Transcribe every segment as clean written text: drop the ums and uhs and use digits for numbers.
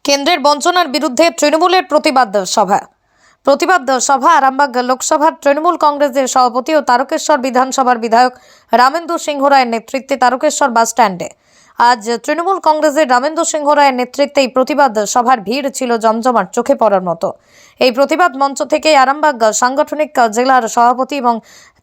কেন্দ্রের বঞ্চনার বিরুদ্ধে তৃণমূলের প্রতিবাদ সভা আরামবাগ লোকসভার তৃণমূল কংগ্রেসের সভাপতি ও তারকেশ্বর বিধানসভার বিধায়ক রামেন্দু সিংহ রায়ের নেতৃত্বে তারকেশ্বর বাস স্ট্যান্ডে আজ তৃণমূল কংগ্রেসের রামেন্দু সিংহ রায়ের নেতৃত্বে এই প্রতিবাদ সভার ভিড় ছিল জমজমাট, চোখে পড়ার মতো। এই প্রতিবাদ মঞ্চ থেকে আরামবাগ সাংগঠনিক জেলার সভাপতি এবং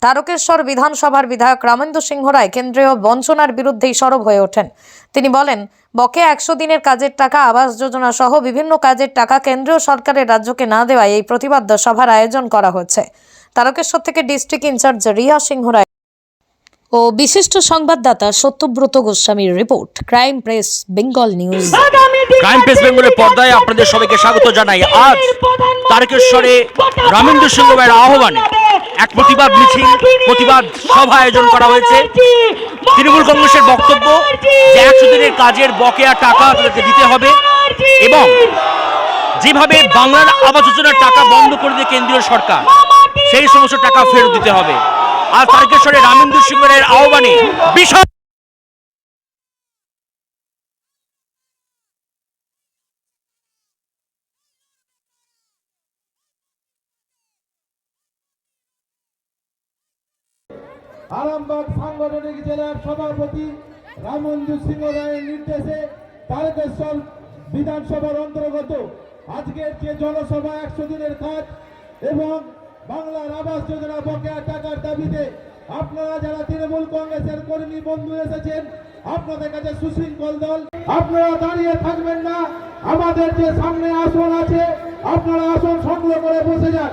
তারকেশ্বর বিধানসভার বিধায়ক রামেন্দু সিংহ রায় কেন্দ্রীয় বঞ্চনার বিরুদ্ধেই সরব হয়ে ওঠেন। তিনি বলেন, বকেয়া 100 দিনের কাজের টাকা, আবাস যোজনা সহ বিভিন্ন কাজের টাকা কেন্দ্রীয় সরকারের রাজ্যকে না দেওয়ায় এই প্রতিবাদ সভার আয়োজন করা হয়েছে। তারকেশ্বর থেকে ডিস্ট্রিক্ট ইনচার্জ রিয়া সিংহ রায় ও বিশিষ্ট সংবাদদাতা সত্যব্রত গোস্বামীর report, crime press Bengal news. Crime press বেঙ্গলের পর্দায় আপনাদের সবাইকে স্বাগত জানাই। আজ তারকেশ্বরে রামেন্দু সিংহ রায়ের আহ্বানে এক প্রতিবাদ মিছিল, প্রতিবাদ সভা আয়োজন করা হয়েছে। তৃণমূল কংগ্রেসের বক্তব্য যে 100 দিনের কাজের বকেয়া টাকা তাদেরকে দিতে হবে এবং যেভাবে বাংলার আবাস যোজনার টাকা বন্ধ করে দিয়ে কেন্দ্রীয় সরকার, সেই সমস্ত টাকা ফেরত দিতে হবে। আর তারকেশ্বরে রামেন্দু সিংহ রায়ের আহ্বানে বিশাল আরামবাগ সাংগঠনিক জেলার সভাপতি রামেন্দু সিংহ রায়ের নির্দেশে তারকেশ্বর বিধানসভার অন্তর্গত আজকের যে জনসভা 100 দিনের কাজ এবং বাংলার আবাস যোজনা বকেয়া টাকার দাবিতে আপনারা যারা তৃণমূল কংগ্রেসের কর্মী বন্ধু এসেছেন, আপনাদের কাছে সুশৃঙ্খল দল, আপনারা দাঁড়িয়ে থাকবেন না। আমাদের যে সামনে আসন আছে, আপনারা আসন সংগ্রহ করে বসে যান।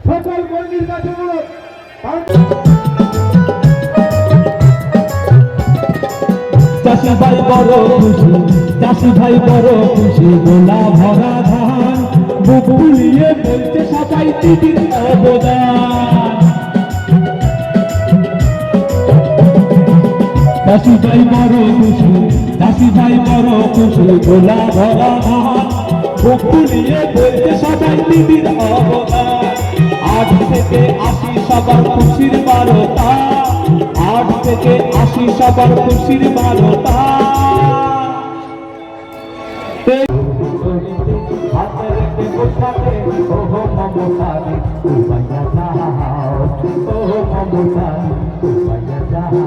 সকল কর্মীর কাছে অনুরোধ, চাষি ভাই বড় খুশি, চাষি ভাই বড় খুশি, গোলা ভরা ধান বুক ফুলিয়ে বলতে সবাই দিদির অবদান। চাষি ভাই বড় খুশি, চাষি ভাই বড় খুশি, গোলা ভরা ধান বুক ফুলিয়ে বলতে সবাই দিদির অবদান। 8 থেকে 80 সবার খুশির বারোটা, 8 থেকে 80 সবার খুশির বারোটা। হাতে রেখে বসাতে ওহো মমতারি উপায়া যাও, ওহো মমতারি উপায়া যাও,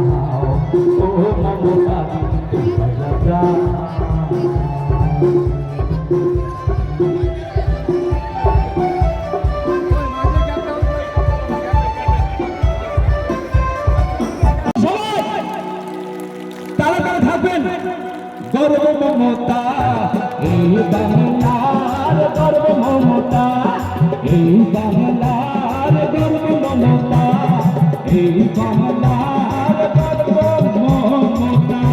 ওহো মমতারি উপায়া যাও। গর্ব মমতা এই বাংলার, গর্ব মমতা এই বাংলার, গর্ব মমতা এই বাংলার, গর্ব মমতা।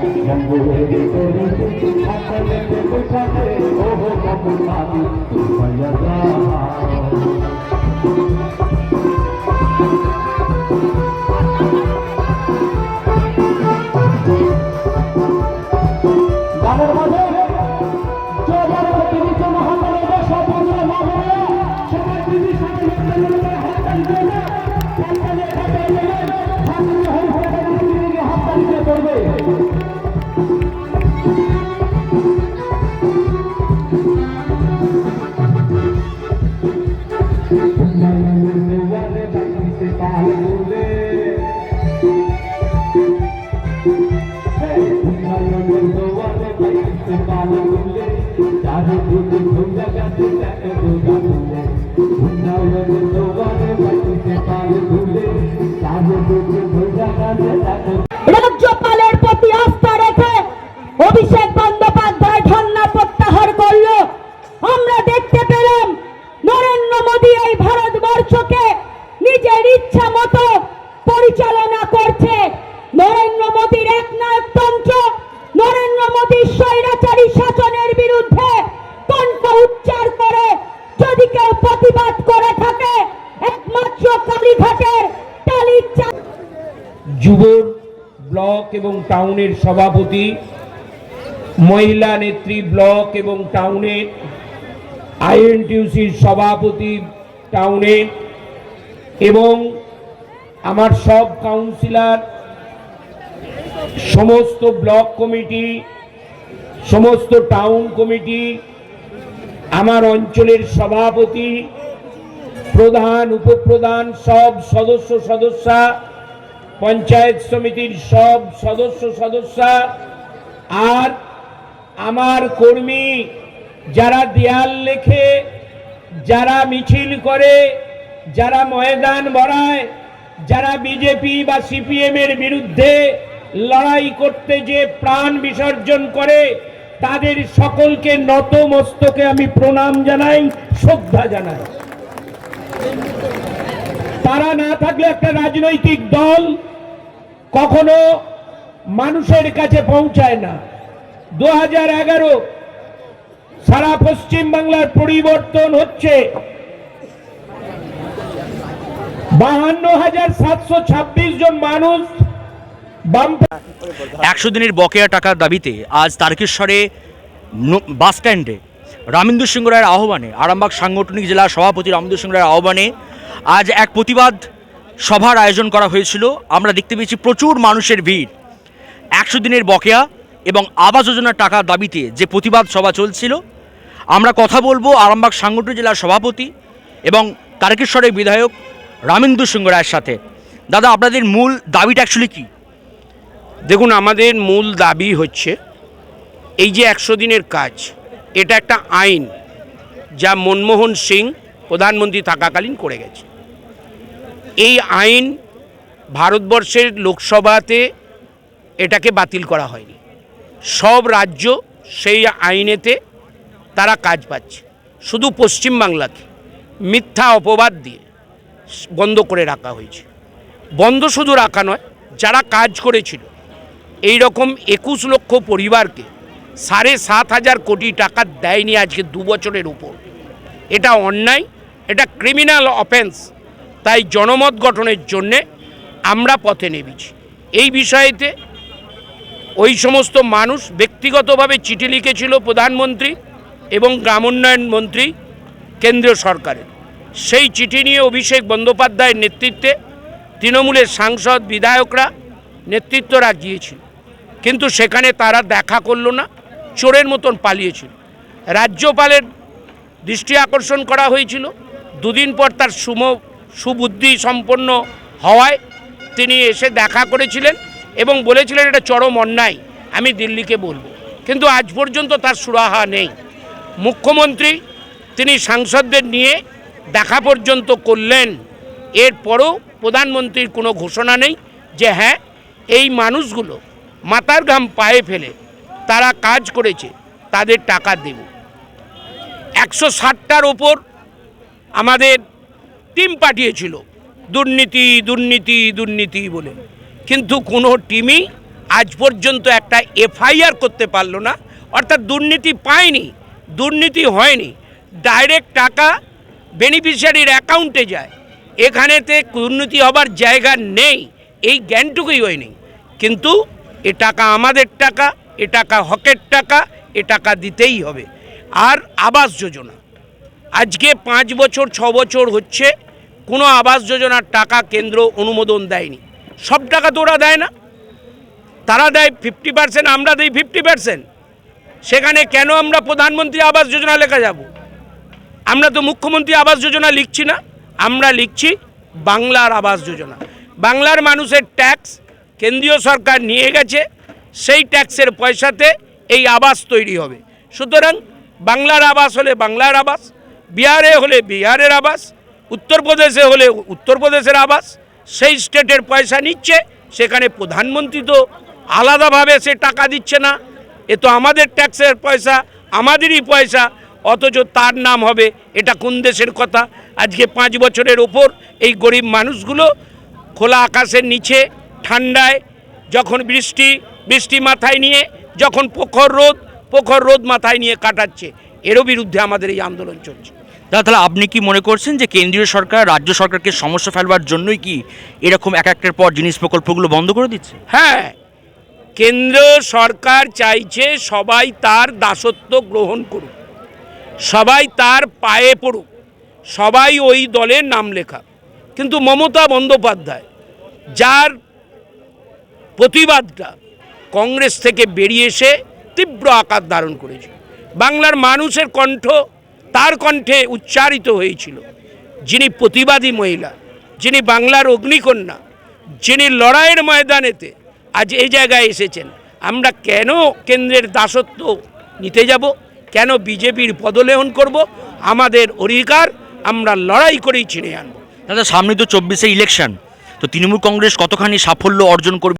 মঙ্গলের তরিতে সকলে বৈশাখে ও মঙ্গলাদি ভাইয়া গানের মাঝে জোবার প্রতিনিধি মহামারী সব বন্ধুরা মা বোনেরা সবাই দিদির সাথে হাততালি দিয়ে না হাততালি হাততালি দিয়ে হাততালি হয়ে হয়ে দিদিকে হাততালি দিয়ে করবে রাজ্যপালের প্রতি আস্থা রেখে অভিষেক বন্দ্যোপাধ্যায় ধর্ণা প্রত্যাহার করল। আমরা দেখতে পেলাম নরেন্দ্র মোদী এই ভারতবর্ষকে নিজের ইচ্ছা মতো পরিচালনা করছে। নরেন্দ্র মোদীর একনায়কতন্ত্র, নরেন্দ্র মোদীর স্বৈরাচারী শাসনের বিরুদ্ধে কণ্ঠ উচ্চার করে যদি কেউ প্রতিবাদ করে থাকে, একমাত্র কালীঘাটের টালির যুব ব্লক এবং টাউনের সভাপতি, মহিলা নেত্রী ব্লক এবং টাউনের, আইএনটিইউসির সভাপতি টাউনের এবং আমার সব কাউন্সিলর, সমস্ত ব্লক কমিটি, সমস্ত টাউন কমিটি, আমার অঞ্চলের সভাপতি, প্রধান, উপপ্রধান, সব সদস্যা, পঞ্চায়েত সমিতির সব সদস্যা আর আমার কর্মী যারা দেয়াল লেখে, যারা মিছিল করে, যারা ময়দান ভরায়, যারা বিজেপি বা সিপিএম এর বিরুদ্ধে লড়াই করতে যে প্রাণ বিসর্জন করে, তাদের সকলকে নত মস্তকে আমি প্রণাম জানাই, শ্রদ্ধা জানাই। তারা না থাকলে একটা রাজনৈতিক দল কখনো মানুষের কাছে পৌঁছায় না। 2011 সারা পশ্চিম বাংলার পরিবর্তন হচ্ছে। 52,726 জন মানুষ 100 দিনের বকেয়া টাকার দাবিতে আজ তারকেশ্বরে বাস স্ট্যান্ডে রামেন্দু সিংহ রায়ের আহ্বানে, আরামবাগ সাংগঠনিক জেলা সভাপতি রামেন্দু সিংহ রায়ের আহ্বানে আজ এক প্রতিবাদ সভার আয়োজন করা হয়েছিল। আমরা দেখতে পেয়েছি প্রচুর মানুষের ভিড়। 100 দিনের বকেয়া এবং আবাস যোজনার টাকার দাবিতে যে প্রতিবাদ সভা চলছিল, আমরা কথা বলবো আরামবাগ সাংগঠনিক জেলার সভাপতি এবং তারকেশ্বরের বিধায়ক রামেন্দু সিংহ রায়ের সাথে। দাদা, আপনাদের মূল দাবিটা অ্যাকচুয়ালি কী? দেখুন, আমাদের মূল দাবি হচ্ছে এই যে 100 দিনের কাজ, এটা একটা আইন যা মনমোহন সিং প্রধানমন্ত্রী থাকাকালীন করে গেছে। এই আইন ভারতবর্ষের লোকসভাতে এটাকে বাতিল করা হয়নি। সব রাজ্য সেই আইনেতে তারা কাজ পাচ্ছে। শুধু পশ্চিমবাংলাকে মিথ্যা অপবাদ দিয়ে বন্ধ করে রাখা হয়েছে। বন্ধ শুধু রাখা নয়, যারা কাজ করেছিল এই রকম 21 লক্ষ পরিবারকে 7,500 কোটি টাকা দেয়নি আজকে 2 বছরের উপর। এটা অন্যায়, এটা ক্রিমিনাল অফেন্স। তাই জনমত গঠনের জন্যে আমরা পথে নেমেছি। এই বিষয়েতে ওই সমস্ত মানুষ ব্যক্তিগতভাবে চিঠি লিখেছিল প্রধানমন্ত্রী এবং গ্রামোন্নয়ন মন্ত্রী কেন্দ্রীয় সরকারের। সেই চিঠি নিয়ে অভিষেক বন্দ্যোপাধ্যায়ের নেতৃত্বে তৃণমূলের সাংসদ, বিধায়করা নেতৃত্বরা গিয়েছিল, কিন্তু সেখানে তারা দেখা করল না, চোরের মতন পালিয়েছিল। রাজ্যপালের দৃষ্টি আকর্ষণ করা হয়েছিল, 2 দিন পর তার সুবুদ্ধি সম্পন্ন হওয়ায় তিনি এসে দেখা করেছিলেন এবং বলেছিলেন এটা চরম অন্যায়, আমি দিল্লিকে বলবো। কিন্তু আজ পর্যন্ত তার সুরাহা নেই। মুখ্যমন্ত্রী তিনি সাংসদদের নিয়ে দেখা পর্যন্ত করলেন, এরপরও প্রধানমন্ত্রীর কোনো ঘোষণা নেই যে হ্যাঁ এই মানুষগুলো মাথার ঘাম পায়ে ফেলে তারা কাজ করেছে, তাদের টাকা দেব। 160টার ওপর আমাদের টিম পাঠিয়েছিল দুর্নীতি দুর্নীতি দুর্নীতি বলে, কিন্তু কোনো টিমই আজ পর্যন্ত একটা এফআইআর করতে পারলো না, অর্থাৎ দুর্নীতি পায়নি, দুর্নীতি হয়নি, ডাইরেক্ট টাকা বেনিফিশিয়ারির অ্যাকাউন্টে যায়। এখানেতে দুর্নীতি হবার জায়গা নেই, এই জ্ঞানটুকুই হয়নি। কিন্তু এ টাকা আমাদের টাকা, এ টাকা হকের টাকা, এ টাকা দিতেই হবে। আর আবাস যোজনা আজকে 5 বছর 6 বছর হচ্ছে কোনো আবাস যোজনার টাকা কেন্দ্র অনুমোদন দেয়নি। সব টাকা তো ওরা দেয় না, তারা দেয় 50%, আমরা দিই 50%। সেখানে কেন আমরা প্রধানমন্ত্রী আবাস যোজনা লেখা যাব? আমরা তো মুখ্যমন্ত্রী আবাস যোজনা লিখছি না, আমরা লিখছি বাংলার আবাস যোজনা। বাংলার মানুষের ট্যাক্স কেন্দ্রীয় সরকার নিয়ে গেছে, সেই ট্যাক্সের পয়সাতে এই আবাস তৈরি হবে। সুতরাং বাংলার আবাস হলে বাংলার আবাস, বিহারে হলে বিহারের আবাস, উত্তরপ্রদেশে হলে উত্তরপ্রদেশের আবাস। সেই স্টেটের পয়সা নিচ্ছে, সেখানে প্রধানমন্ত্রী তো আলাদাভাবে সে টাকা দিচ্ছে না, এ তো আমাদের ট্যাক্সের পয়সা, আমাদেরই পয়সা, অথচ তার নাম হবে। এটা কোন দেশের কথা? আজকে 5 বছরের ওপর এই গরিব মানুষগুলো খোলা আকাশের নিচে ঠান্ডায়, যখন বৃষ্টি মাথায় নিয়ে, যখন প্রখর রোদ মাথায় নিয়ে কাটাচ্ছে। এরও বিরুদ্ধে আমাদের এই আন্দোলন চলছে। তাহলে আপনি কি মনে করছেন যে কেন্দ্রীয় সরকার রাজ্য সরকারকে সমস্যা ফেলবার জন্যই কি এরকম এক একটার পর জিনিস প্রকল্পগুলো বন্ধ করে দিচ্ছে? হ্যাঁ, কেন্দ্র সরকার চাইছে সবাই তার দাসত্ব গ্রহণ করুক, সবাই তার পায়ে পড়ুক, সবাই ওই দলের নাম লেখা। কিন্তু মমতা বন্দ্যোপাধ্যায়, যার প্রতিবাদটা কংগ্রেস থেকে বেরিয়ে এসে তীব্র আকার ধারণ করেছে, বাংলার মানুষের কণ্ঠ তার কণ্ঠে উচ্চারিত হয়েছিল, যিনি প্রতিবাদী মহিলা, যিনি বাংলার অগ্নিকন্যা, যিনি লড়াইয়ের ময়দানেতে আজ এই জায়গায় এসেছেন। আমরা কেন কেন্দ্রের দাসত্ব নিতে যাব? কেন বিজেপির পদলেহন করব? আমাদের অধিকার আমরা লড়াই করেই ছিনিয়ে আনব। দাদা, সামনে তো 24-এ ইলেকশন, তো তৃণমূল কংগ্রেস কতখানি সাফল্য অর্জন করবে